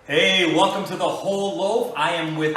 Hey, welcome to the Whole Loaf. I am with...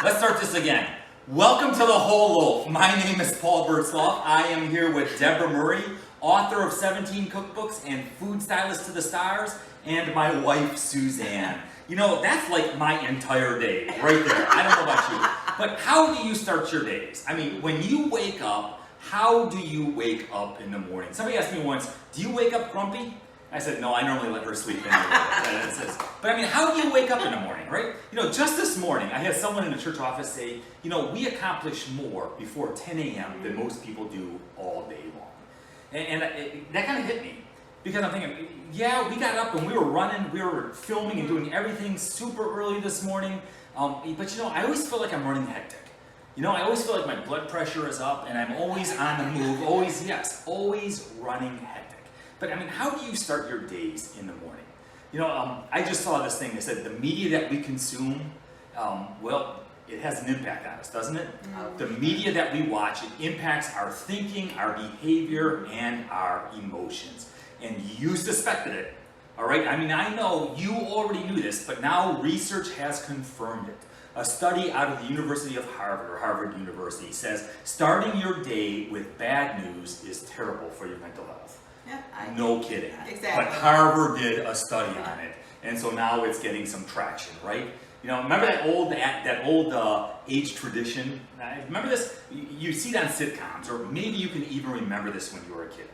Let's start this again. Welcome to the Whole Loaf. My name is Paul Bertzloff. I am here with Deborah Murray, author of 17 cookbooks and food stylist to the stars, and my wife, Suzanne. You know, that's like my entire day right there. I don't know about you. But how do you start your days? I mean, when you wake up, how do you wake up in the morning? Somebody asked me once, do you wake up grumpy? I said, no, I normally let her sleep in. But I mean, how do you wake up in the morning, right? You know, just this morning, I had someone in the church office say, you know, we accomplish more before 10 a.m. than most people do all day long. And that kind of hit me. Because I'm thinking, yeah, we got up and we were running, we were filming and doing everything super early this morning. But you know, I always feel like I'm running hectic. You know, I always feel like my blood pressure is up and I'm always on the move, always running hectic. But I mean, how do you start your days in the morning? You know, I just saw this thing that said the media that we consume, well, it has an impact on us, doesn't it? Mm-hmm. The media that we watch, it impacts our thinking, our behavior, and our emotions. And you suspected it, all right? I mean, I know you already knew this, but now research has confirmed it. A study out of the University of Harvard, or Harvard University, says starting your day with bad news is terrible for your mental health. Yeah, no kidding. Exactly. But Harvard did a study on it, and so now it's getting some traction, right? You know, remember that old age tradition? Remember this? You see it on sitcoms, or maybe you can even remember this when you were a kid.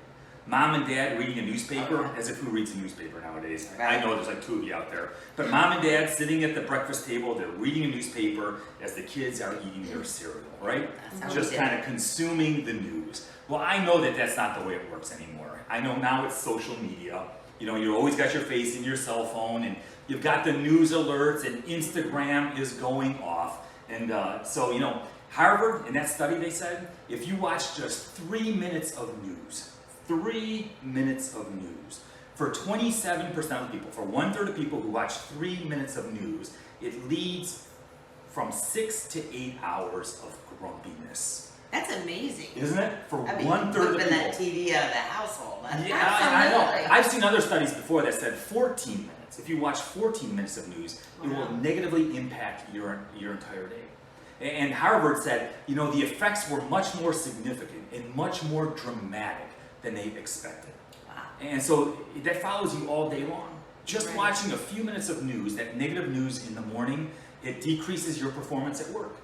Mom and dad reading a newspaper, as if who reads a newspaper nowadays? I know there's like two of you out there. But mom and dad sitting at the breakfast table, they're reading a newspaper as the kids are eating their cereal, right? Just kind of consuming the news. Well, I know that that's not the way it works anymore. I know now it's social media. You know, you always got your face in your cell phone, and you've got the news alerts, and Instagram is going off. And so, you know, Harvard, in that study, they said, if you watch just 3 minutes of news, 3 minutes of news. For 27% of people, for 1/3 of people who watch 3 minutes of news, it leads from 6 to 8 hours of grumpiness. That's amazing. Isn't it? For 1/3 of people. That TV out of the household. Yeah, I know. I've seen other studies before that said 14 minutes. If you watch 14 minutes of news, it will negatively impact your entire day. And Harvard said, you know, the effects were much more significant and much more dramatic than they expected. Wow. And so that follows you all day long. Just watching a few minutes of news, that negative news in the morning, it decreases your performance at work.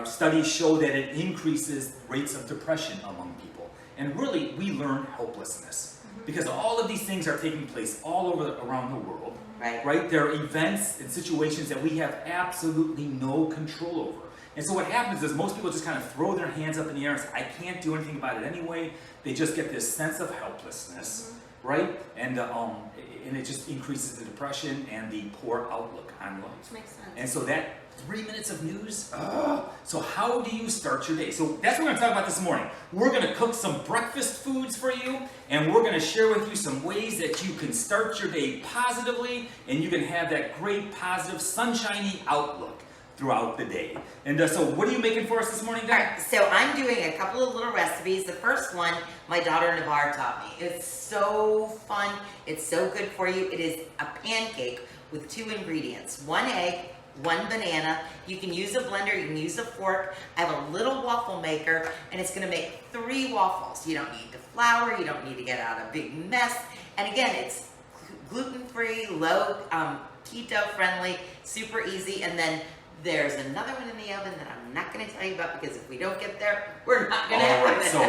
Studies show that it increases rates of depression among people. And really, we learn helplessness. Because all of these things are taking place all around the world. Right? There are events and situations that we have absolutely no control over. And so what happens is most people just kind of throw their hands up in the air and say, I can't do anything about it anyway. They just get this sense of helplessness, right? And it just increases the depression and the poor outlook on life. Makes sense. And so that 3 minutes of news, so how do you start your day? So that's what we're going to talk about this morning. We're going to cook some breakfast foods for you, and we're going to share with you some ways that you can start your day positively, and you can have that great, positive, sunshiny outlook throughout the day. And so what are you making for us this morning, Dad? All right, so I'm doing a couple of little recipes. The first one, my daughter Navarre taught me. It's so fun. It's so good for you. It is a pancake with 2 ingredients. 1 egg, 1 banana. You can use a blender, you can use a fork. I have a little waffle maker, and it's gonna make 3 waffles. You don't need the flour, you don't need to get out a big mess. And again, it's gluten-free, low, keto-friendly, super easy. And then there's another one in the oven that I'm not going to tell you about, because if we don't get there, we're not going to have it. So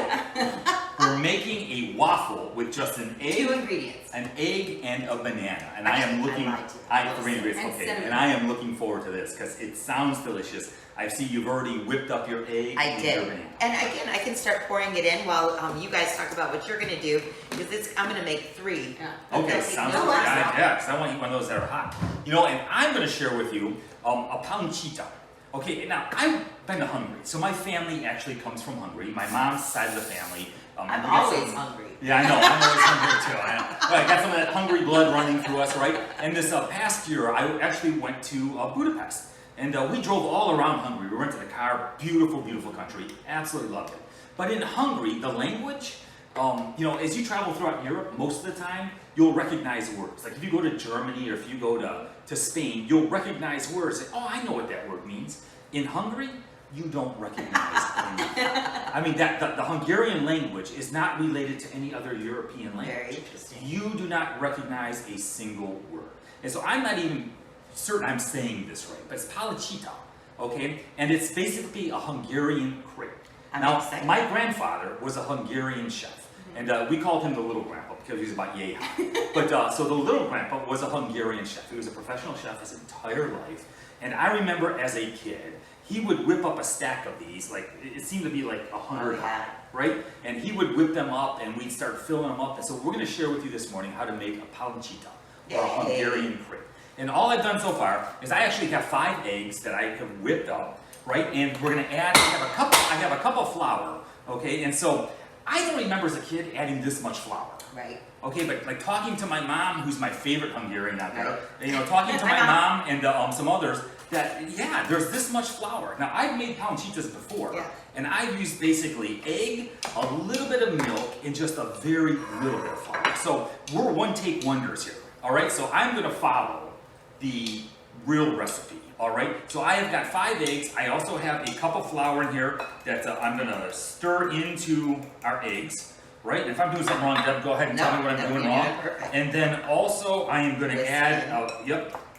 we're making a waffle with just an egg, 2 ingredients, an egg and a banana, and I am looking. I have 3 ingredients, okay, and I am looking forward to this because it sounds delicious. I see you've already whipped up your egg. I did, and again, I can start pouring it in while you guys talk about what you're going to do, because I'm going to make 3. Yeah. Okay, sounds good. Yeah, because I want to eat one of those that are hot. You know, and I'm going to share with you a pancita. Okay, now I've been to Hungary, so my family actually comes from Hungary. My mom's side of the family. I'm always hungry. Yeah, I know. I'm always hungry too. I know. Right, got some of that hungry blood running through us, right? And this past year, I actually went to Budapest, and we drove all around Hungary. We rented a car. Beautiful, beautiful country. Absolutely loved it. But in Hungary, the language, you know, as you travel throughout Europe, most of the time, you'll recognize words. Like if you go to Germany or if you go to Spain, you'll recognize words. Like, oh, I know what that word means. In Hungary, you don't recognize anything. I mean, the Hungarian language is not related to any other European language. Very interesting. You do not recognize a single word. And so I'm not even certain I'm saying this right, but it's palicita, okay? And it's basically a Hungarian crepe. Now, my grandfather was a Hungarian chef, and we called him the little grandpa because he was about yay high. But so the little grandpa was a Hungarian chef. He was a professional chef his entire life. And I remember as a kid, he would whip up a stack of these, like it seemed to be like 100 high, right? And he would whip them up and we'd start filling them up. And so we're gonna share with you this morning how to make a palicita, or a Hungarian crepe. And all I've done so far is I actually have 5 eggs that I have whipped up, right? And we're gonna add, I have a cup of flour, okay? And so I don't remember as a kid adding this much flour. Right. Okay, but like talking to my mom, who's my favorite Hungarian out there, you know, talking to my mom and some others, that yeah, there's this much flour. Now I've made pancitas before, and I've used basically egg, a little bit of milk, and just a very little bit of flour. So we're one-take wonders here. All right, so I'm gonna follow the real recipe. All right, so I have got 5 eggs. I also have a cup of flour in here that I'm gonna stir into our eggs. Right? And if I'm doing something wrong, Deb, go ahead and tell me what I'm doing wrong. And then also I am going to add,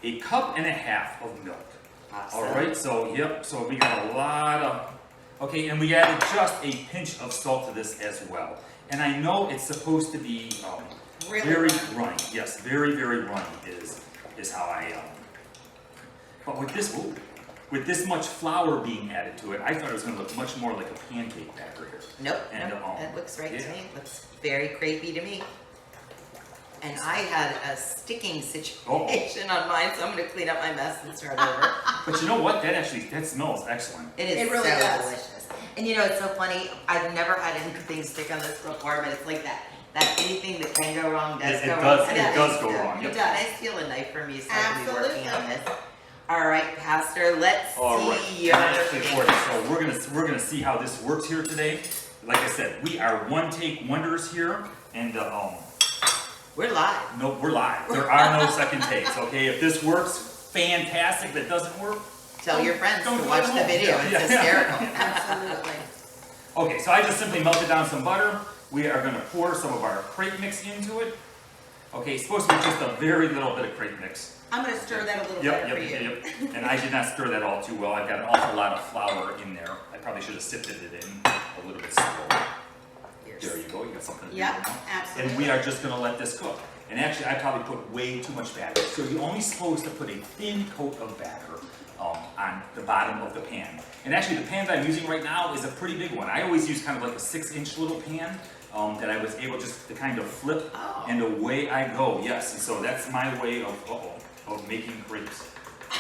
a cup and a half of milk. All right, so so we got a lot of, okay, and we added just a pinch of salt to this as well. And I know it's supposed to be very runny. Yes, very, very runny is how I, but with this much flour being added to it, I thought it was going to look much more like a pancake batter here. Nope, that looks right to me. It looks very crepey to me. And I had a sticking situation on mine, so I'm going to clean up my mess and start over. But you know what? That smells excellent. It really does. Delicious. And you know, it's so funny. I've never had anything stick on this before, but it's like that. That anything that can go wrong does go wrong. It does go wrong. It does. Can I steal a knife from you so I can be working on this? All right, Pastor, let's see your So we're gonna see how this works here today. Like I said, we are one-take wonders here, and we're live. No, we're live. There are no second takes. Okay, if this works, fantastic. If it doesn't work, tell your friends to watch the video. It's hysterical. Absolutely. Okay, so I just simply melted down some butter. We are gonna pour some of our crepe mix into it. Okay, it's supposed to be just a very little bit of crepe mix. I'm going to stir that a little bit for you. And I did not stir that all too well. I've got an awful lot of flour in there. I probably should have sifted it in a little bit slower. There you go. You got something to do now. Absolutely. And we are just going to let this cook. And actually, I probably put way too much batter. So you're only supposed to put a thin coat of batter on the bottom of the pan. And actually, the pan that I'm using right now is a pretty big one. I always use kind of like a 6-inch little pan. That I was able just to kind of flip, and away I go. Yes, and so that's my way of making crepes.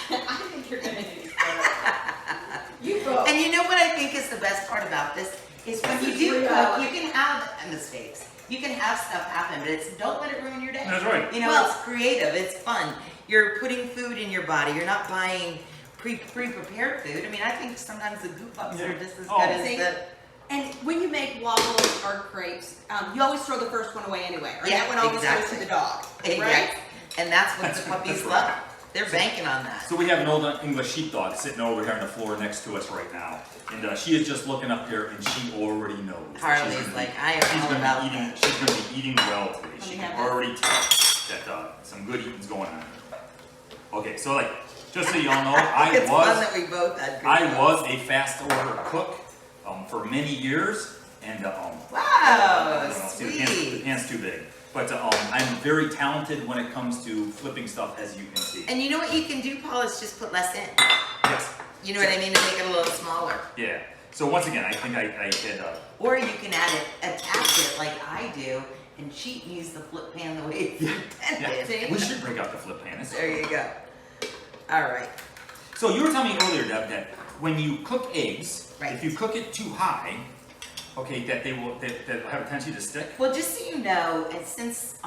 I think you're going to do better. You go. And you know what I think is the best part about this is when you do cook, you can have mistakes. You can have stuff happen, but don't let it ruin your day. That's right. You know, it's creative, it's fun. You're putting food in your body. You're not buying pre-prepared food. I mean, I think sometimes the goof ups are just as good as the. And when you make waffles or crepes, you always throw the first one away anyway. Or that one always goes to the dog, right? And that's what the puppies love. They're banking on that. So we have an old English sheepdog sitting over here on the floor next to us right now. And she is just looking up there and she already knows. Harley's like, I am all about that. She's going to be eating well today. She can already tell that some good eating's going on. Okay, so like, just so y'all know, I was a fast order cook for many years. And wow, sweet. The pan's too big. But I'm very talented when it comes to flipping stuff, as you can see. And you know what you can do, Paul, is just put less in. Yes. You know what I mean? To make it a little smaller. Yeah. So once again, I think I did. Or you can attach it like I do, and cheat and use the flip pan the way it's intended. Yeah. We should break out the flip pan. There you go. All right. So you were telling me earlier, Deb, that when you cook eggs, right, if you cook it too high, okay, that they'll have a tendency to stick? Well, just so you know, since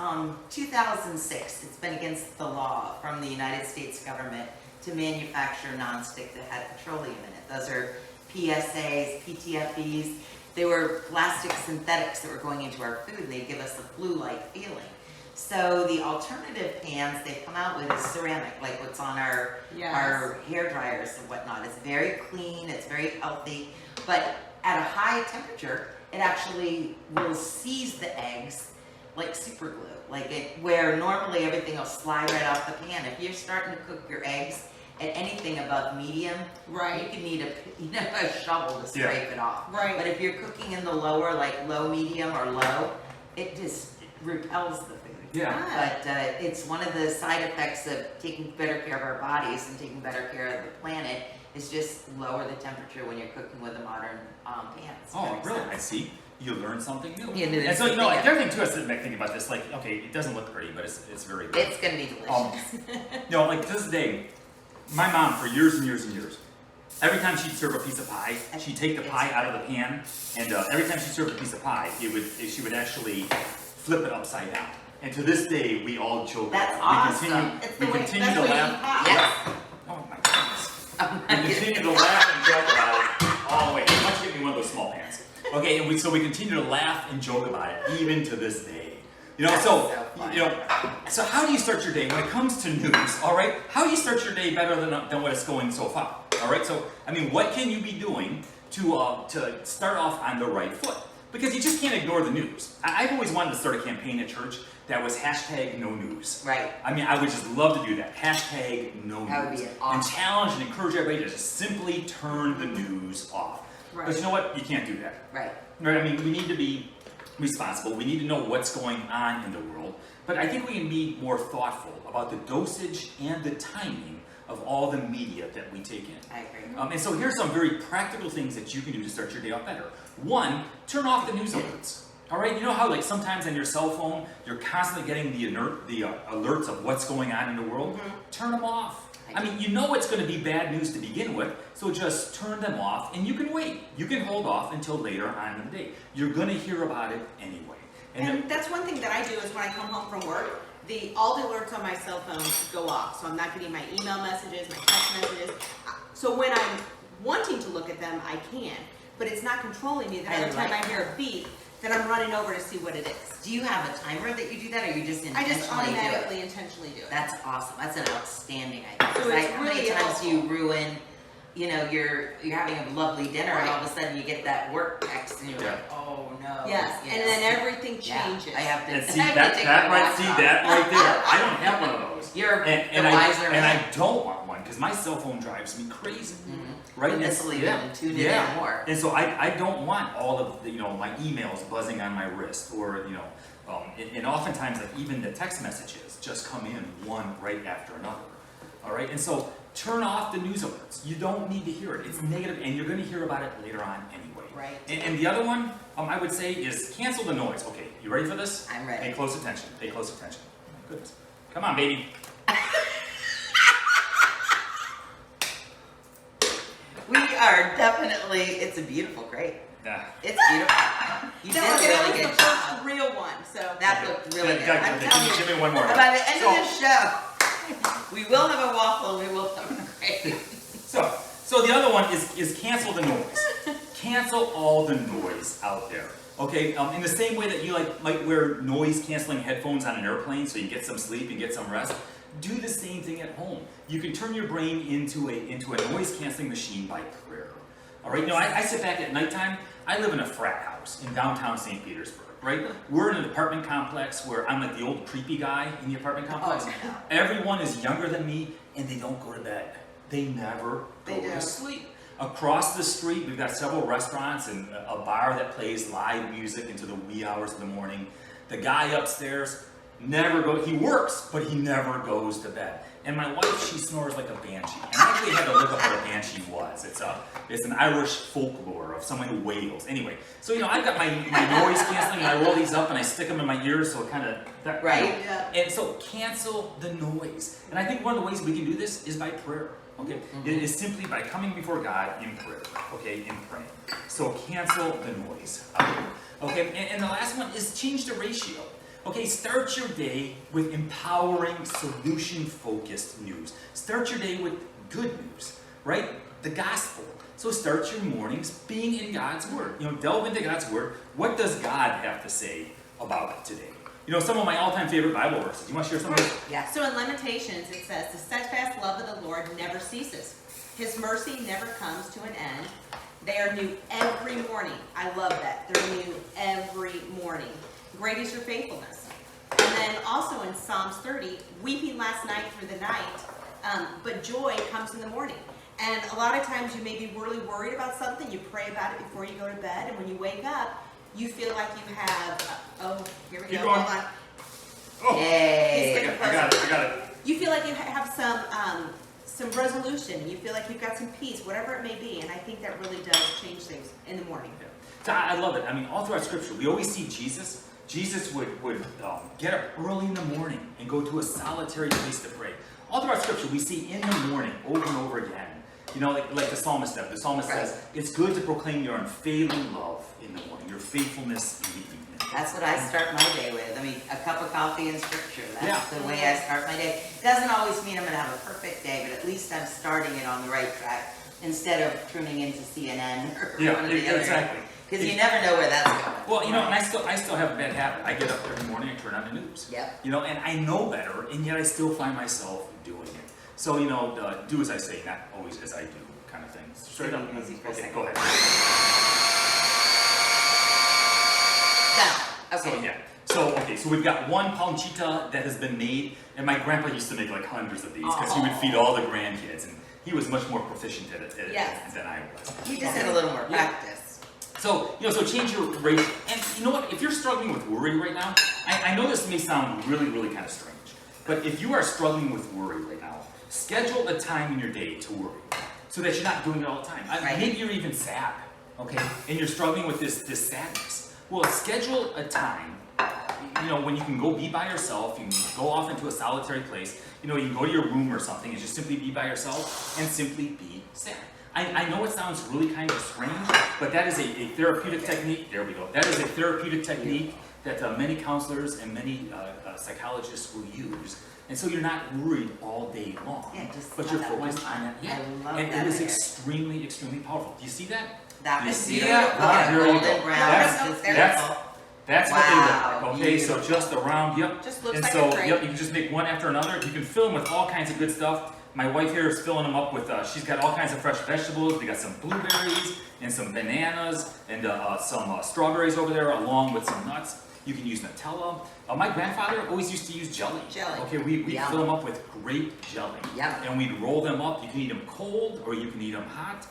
2006, it's been against the law from the United States government to manufacture nonstick that had petroleum in it. Those are PSAs, PTFEs, they were plastic synthetics that were going into our food, and they give us a flu-like feeling. So the alternative pans they've come out with is ceramic, like what's on our hair dryers and whatnot. It's very clean, it's very healthy, but at a high temperature, it actually will seize the eggs like super glue. Like where normally everything will slide right off the pan. If you're starting to cook your eggs at anything above medium, you can need a shovel to scrape it off. Right. But if you're cooking in the lower, like low, medium, or low, it just repels the food. Yeah. But it's one of the side effects of taking better care of our bodies and taking better care of the planet is just lower the temperature when you're cooking with the modern pans. Oh, really? I see. You learn something new. Yeah, and so, the other thing too, I was thinking about this, like, okay, it doesn't look pretty, but it's very good. It's gonna be delicious. Like to this day, my mom, for years and years and years, every time she'd serve a piece of pie, she'd take the pie out of the pan, and every time she served a piece of pie, she would actually flip it upside down. And to this day, we all joke. That's awesome. We continue to laugh. Yes. Oh my goodness. We continue to laugh and joke about it all the way. Why don't you give me one of those small pans? Okay, and so we continue to laugh and joke about it even to this day. So how do you start your day when it comes to news? All right, how do you start your day better than what it's going so far? All right, so I mean, what can you be doing to start off on the right foot? Because you just can't ignore the news. I've always wanted to start a campaign at church that was #NoNews. Right. I mean, I would just love to do that. #NoNews. That would be awesome. And challenge and encourage everybody to just simply turn the news off. Right. But you know what? You can't do that. Right. Right? I mean, we need to be responsible. We need to know what's going on in the world. But I think we can be more thoughtful about the dosage and the timing of all the media that we take in. I agree. And so here's some very practical things that you can do to start your day off better. One, turn off the news alerts. All right, you know how like sometimes on your cell phone you're constantly getting the alerts of what's going on in the world? Mm-hmm. Turn them off. I mean, you know it's going to be bad news to begin with, so just turn them off, and you can wait. You can hold off until later on in the day. You're going to hear about it anyway. And that's one thing that I do is when I come home from work, all the alerts on my cell phone go off, so I'm not getting my email messages, my text messages. So when I'm wanting to look at them, I can, but it's not controlling me that every time I hear a beep, that I'm running over to see what it is. Do you have a timer that you do that, or you just I intentionally just automatically intentionally do it. That's awesome. That's an outstanding idea. So it's How really many times helpful. you ruin, you're having a lovely dinner, and all of a sudden you get that work text, and you're like, oh no. Yes, and then everything changes. I have to. And see I have to take that my right watch off. there. I don't have one of those. You're and the wiser I man. don't want one because my cell phone drives me crazy. Right? You'll mentally tune it in more. And so I don't want all of the, my emails buzzing on my wrist, or and oftentimes like even the text messages just come in one right after another. All right, and so turn off the news alerts. You don't need to hear it. It's negative, and you're going to hear about it later on anyway. Right. And the other one I would say is cancel the noise. Okay, you ready for this? I'm ready. Pay close attention. Pay close attention. Oh my goodness. Come on, baby. We are definitely. It's a beautiful crate. Yeah. It's beautiful. You did a That really was good the job. first real one. So That looked really good. I'm telling you. Give me one more. By the end of this show, we will have a waffle. We will have a crate. So the other one is cancel the noise. Cancel all the noise out there. Okay, in the same way that you might wear noise canceling headphones on an airplane so you get some sleep and get some rest, do the same thing at home. You can turn your brain into a noise canceling machine by prayer. All right, I sit back at nighttime. I live in a frat house in downtown St. Petersburg, right? We're in an apartment complex where I'm like the old creepy guy in the apartment complex. Oh, no. Everyone is younger than me and they don't go to bed. They never go to sleep. Across the street, we've got several restaurants and a bar that plays live music into the wee hours of the morning. The guy upstairs he works, but he never goes to bed. And my wife, she snores like a banshee. And I actually had to look up what a banshee was. It's an Irish folklore of someone who wails. Anyway, so I've got my noise canceling, and I roll these up and I stick them in my ears, so it kind of Right. And so cancel the noise. And I think one of the ways we can do this is by prayer. Okay, It is simply by coming before God in prayer. Okay, in praying. So cancel the noise. Okay, and the last one is change the ratio. Okay, start your day with empowering, solution-focused news. Start your day with good news. right? The gospel. So start your mornings being in God's Word. Delve into God's Word. What does God have to say about it today? Some of my all-time favorite Bible verses. You want to share some of those? Yeah. So in Lamentations, it says, the steadfast love of the Lord never ceases. His mercy never comes to an end. They are new every morning. I love that. They're new every morning. Great is your faithfulness. And then also in Psalms 30, weeping last night through the night, but joy comes in the morning. And a lot of times you may be really worried about something. You pray about it before you go to bed. And when you wake up, you feel like you have, here we Keep go, going. hold on. Oh, Yay. I got it. You feel like you have some resolution. You feel like you've got some peace, whatever it may be. And I think that really does change things in the morning. Yeah. So I love it. All throughout Scripture, we always see Jesus. Jesus would get up early in the morning and go to a solitary place to pray. All throughout Scripture, we see in the morning over and over again. Like the psalmist does. The psalmist says, it's good to proclaim your unfailing love in the morning, your faithfulness in the evening. That's what I start my day with. A cup of coffee and scripture. That's Yeah. the way I start my day. Doesn't always mean I'm going to have a perfect day, but at least I'm starting it on the right track instead of tuning into CNN or one of the other. Exactly. Because you never know where that's going. Well, and I still have a bad habit. I get up every morning and turn on the news. Yep. And I know better, and yet I still find myself doing it. So, do as I say, not always as I do, kind of thing. Straight up. Easy for a Okay, second. go ahead. Okay. So we've got one pancita that has been made, and my grandpa used to make like hundreds of these because he would feed all the grandkids, and he was much more proficient at it Yes. than I was. You just had a little more practice. So, so change your rate. And you know what? If you're struggling with worry right now, I know this may sound really, really kind of strange, but if you are struggling with worry right now, schedule a time in your day to worry so that you're not doing it all the time. Right. Maybe you're even sad, okay? And you're struggling with this sadness. Well, schedule a time, when you can go be by yourself, you can go off into a solitary place, you can go to your room or something and just simply be by yourself and simply be sad. I know it sounds really kind of strange, but that is a therapeutic technique. There we go. That is a therapeutic technique that many counselors and many psychologists will use. And so you're not worried all day long, Yeah, just but have you're that one focused on time. that. I love and that it is idea. extremely, extremely powerful. Do you see that? That You is see beautiful. that? Ah, there you Golden go. brown. That's- Just that's- beautiful. That's Wow, what they look like. Okay, so beautiful. just around, yep. Just looks and like so, a tray. yep, you can just make one after another. You can fill them with all kinds of good stuff. My wife here is filling them up with, she's got all kinds of fresh vegetables. We got some blueberries and some bananas and some strawberries over there along with some nuts. You can use Nutella. My grandfather always used to use jelly. Jelly. Okay, we'd Yum. fill them up with grape jelly. Yum. And we'd roll them up. You can eat them cold or you can eat them hot.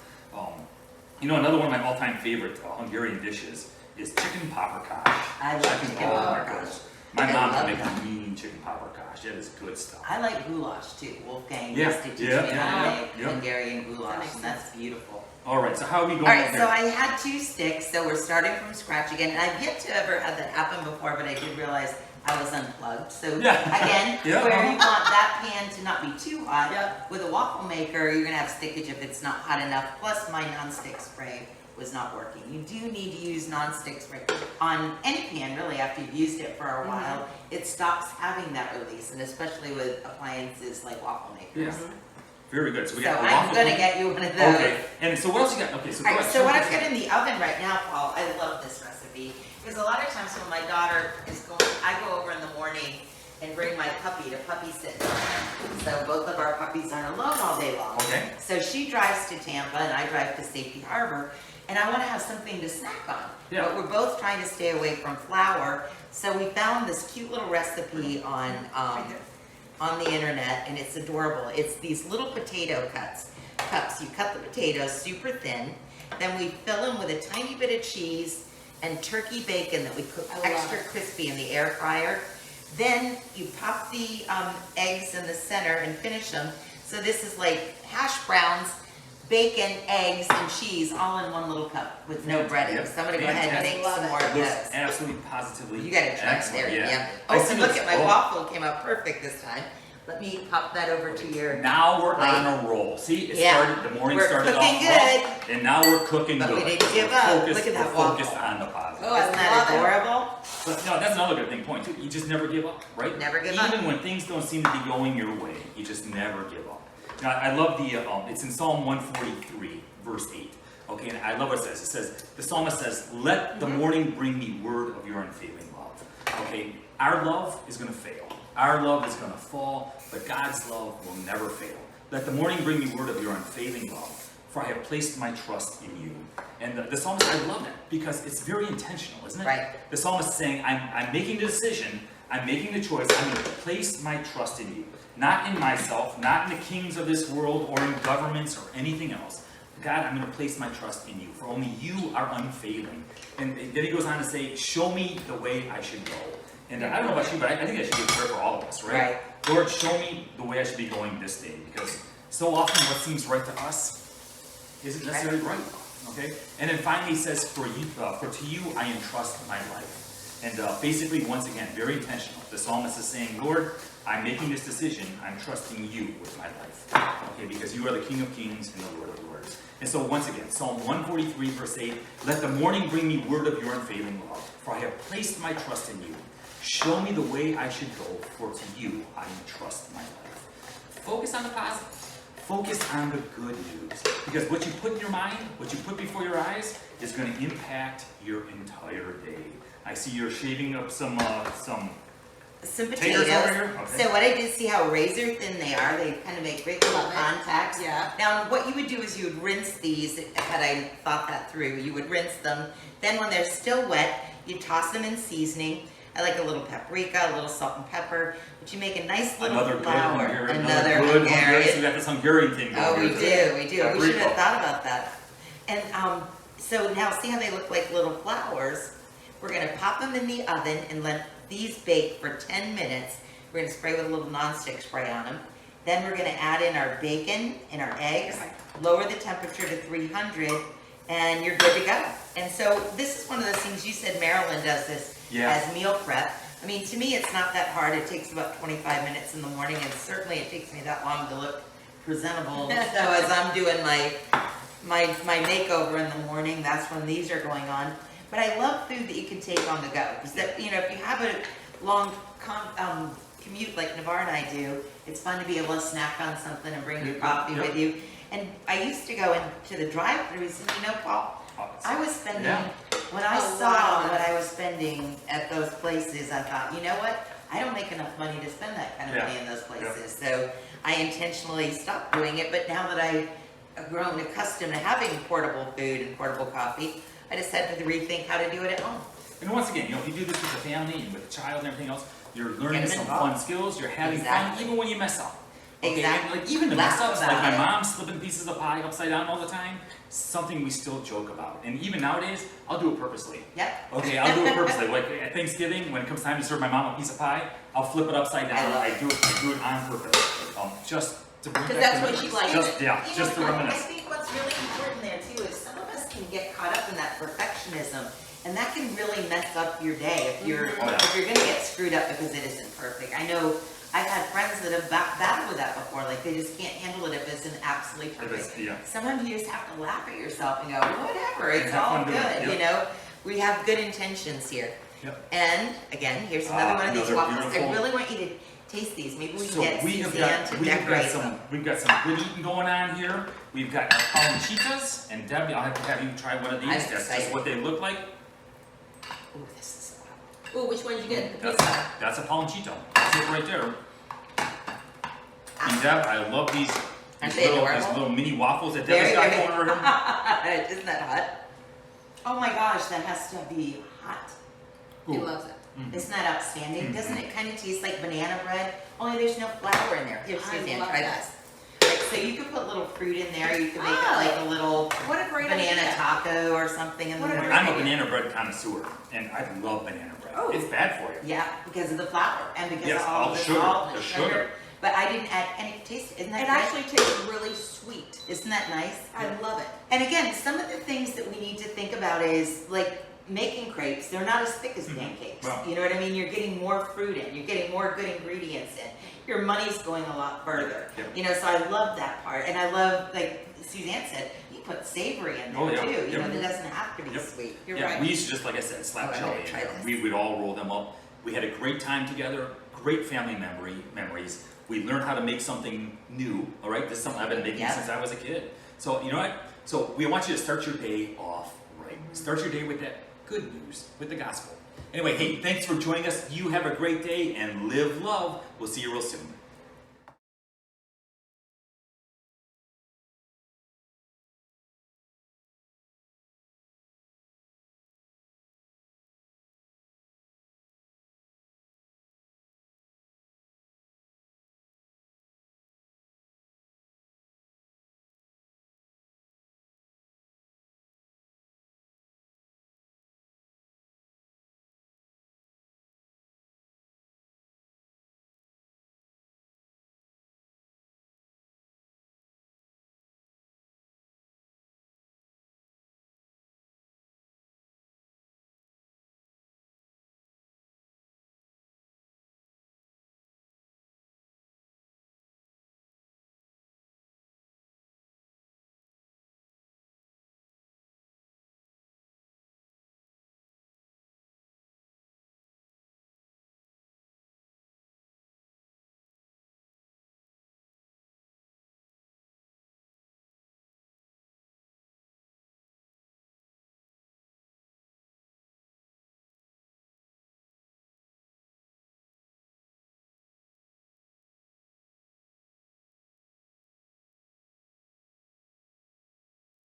Another one of my all-time favorite Hungarian dishes is chicken paprikash. I love chicken Oh my paprikash. gosh. My I mom love can make that. mean chicken paprikash. That is good stuff. I like goulash too. Wolfgang Yeah, used to teach yeah, me how yeah, to make yeah. Hungarian That goulash, makes and that's beautiful. All right, so how are we going All right, over so here? I had 2 sticks, so we're starting from scratch again. And I've yet to ever had that happen before, but I did realize I was unplugged. So Yeah. again, Yeah. where you want that pan to not be too hot, Yep. with a waffle maker, you're gonna have stickage if it's not hot enough. Plus, my nonstick spray was not working. You do need to use nonstick spray on any pan, really, after you've used it for a while. It stops having that release, and especially with appliances like waffle makers. Yeah. Very good. So we So got the I'm waffle. gonna get you one of those. Okay, and so what else you got? Okay, so go Alright, ahead. so what I've got in the oven right now, Paul, I love this recipe, because a lot of times when my daughter is going, I go over in the morning and bring my puppy to puppy sit. So both of our puppies aren't alone all day long. Okay. So she drives to Tampa and I drive to Safety Harbor, and I wanna have something to snack on. Yeah. But we're both trying to stay away from flour, so we found this cute little recipe on the internet, and it's adorable. It's these little potato cups. You cut the potatoes super thin, then we fill them with a tiny bit of cheese and turkey bacon that we cook I love extra it. crispy in the air fryer. Then you pop the eggs in the center and finish them. So this is like hash browns, bacon, eggs, and cheese all in one little cup with no breading. Yep. So I'm gonna go ahead and Fantastic. make some more of It looks those. absolutely positively You gotta try it, excellent. there, Yeah. yeah. I Oh, see and look this. at my Oh. waffle came out perfect this time. Let me pop that over to your, Now we're Right. on a roll. See, it Yeah. started. The morning We're started cooking off good. rough, and now we're cooking But we good. didn't give We're up. focused- Look at that we're focused waffle. on the positive. Oh, I isn't that love it. adorable? But no, that's another good thing point too. You just never give up, right? Never give Even up. when things don't seem to be going your way, you just never give up. Now, I love the, it's in Psalm 143, verse 8. Okay, and I love what it says. It says, the psalmist says, let the morning bring me word of your unfailing love. Okay, our love is going to fail. Our love is going to fall, but God's love will never fail. Let the morning bring me word of your unfailing love, for I have placed my trust in you. And the psalmist, I love that, because it's very intentional, isn't it? Right. The psalmist is saying, I'm making the decision, I'm making the choice, I'm going to place my trust in you. Not in myself, not in the kings of this world, or in governments, or anything else. God, I'm going to place my trust in you, for only you are unfailing. And then he goes on to say, show me the way I should go. And I don't know about you, but I think that should be a prayer for all of us, right? Lord, show me the way I should be going this day, because so often what seems right to us isn't necessarily right. Okay? And then finally he says, for to you I entrust my life. And basically, once again, very intentional. The psalmist is saying, Lord, I'm making this decision, I'm trusting you with my life. Okay, because you are the King of Kings and the Lord of Lords. And so once again, Psalm 143, verse 8, let the morning bring me word of your unfailing love, for I have placed my trust in you. Show me the way I should go, for to you I entrust my life. Focus on the positive. Focus on the good news. Because what you put in your mind, what you put before your eyes, is going to impact your entire day. I see you're shaving up some potatoes. Over here? Okay. So what I did, see how razor thin they are. They kind of make great little contacts. Yeah. Now what you would do is you would rinse these, had I thought that through, you would rinse them. Then when they're still wet, you toss them in seasoning. I like a little paprika, a little salt and pepper, but you make a nice little flour. Another good Hungarian. So we got this Hungarian thing going. Oh, we do. Paprika. We should have thought about that. And so now see how they look like little flowers? We're going to pop them in the oven and let these bake for 10 minutes. We're going to spray with a little nonstick spray on them. Then we're going to add in our bacon and our eggs, lower the temperature to 300, and you're good to go. And so this is one of those things, you said Marilyn does this as meal prep. I mean, to me, it's not that hard. It takes about 25 minutes in the morning, and certainly it takes me that long to look presentable. So as I'm doing my makeover in the morning, that's when these are going on. But I love food that you can take on the go. Because if you have a long commute like Navarre and I do, it's fun to be able to snack on something and bring your coffee with you. And I used to go into the drive-thrus, and Paul, I was spending, when I saw what I was spending at those places, I thought, you know what? I don't make enough money to spend that kind of money in those places. So I intentionally stopped doing it. But now that I've grown accustomed to having portable food and portable coffee, I decided to rethink how to do it at home. And once again, if you do this with a family and with a child and everything else, you're learning some fun skills, you're having fun, even when you mess up. Okay? Exactly. And even the mess ups, like my mom slipping pieces of pie upside down all the time, something we still joke about. And even nowadays, I'll do it purposely. Yep. Okay, I'll do it purposely. Like at Thanksgiving, when it comes time to serve my mom a piece of pie, I'll flip it upside down. I do it on purpose. Just to bring Because back that's what she likes. Just to reminisce. I think what's really important there too is some of us can get caught up in that perfectionism, and that can really mess up your day if you're if you're gonna get screwed up because it isn't perfect. I know I've had friends that have battled with that before, like they just can't handle it if it's an absolutely perfect. Sometimes you just have to laugh at yourself and go, whatever, it's all good, We have good intentions here. And again, here's another one of these waffles. I really want you to taste these. Maybe we can get Suzanne to decorate them. We've got some good eating going on here. We've got our palanchitas, and Debbie, I'll have to have you try one of these. That's just what they look like. Ooh, this is Ooh, which one did you get? That's a palanchito. That's it right there. And Deb, I love these little mini waffles that Debbie's got going over here. Isn't that hot? Oh my gosh, that has to be hot. He loves it. Isn't that outstanding? Doesn't it kind of taste like banana bread? Only there's no flour in there. Here, Suzanne, try this. Right, so you could put little fruit in there. You could make it like a little banana taco or something in the morning. I'm a banana bread connoisseur, and I love banana bread. Oh. It's bad for you. Yeah, because of the flour and because of all the salt and the sugar. But I didn't add any taste. Isn't that It actually tastes really sweet. Isn't that nice? I love it. And again, some of the things that we need to think about is like making crepes. They're not as thick as pancakes. Well, you know what I mean? You're getting more fruit in. You're getting more good ingredients in. Your money's going a lot further. So I love that part. And I love, like Suzanne said, you put savory in there too. It doesn't have to be sweet. You're right. We used to just, like I said, slap jelly in there. We would all roll them up. We had a great time together. Great family memories. We learn how to make something new, all right? This is something I've been making Yep. since I was a kid. So, you know what? So we want you to start your day off right. Start your day with that good news, with the gospel. Anyway, hey, thanks for joining us. You have a great day and live love. We'll see you real soon.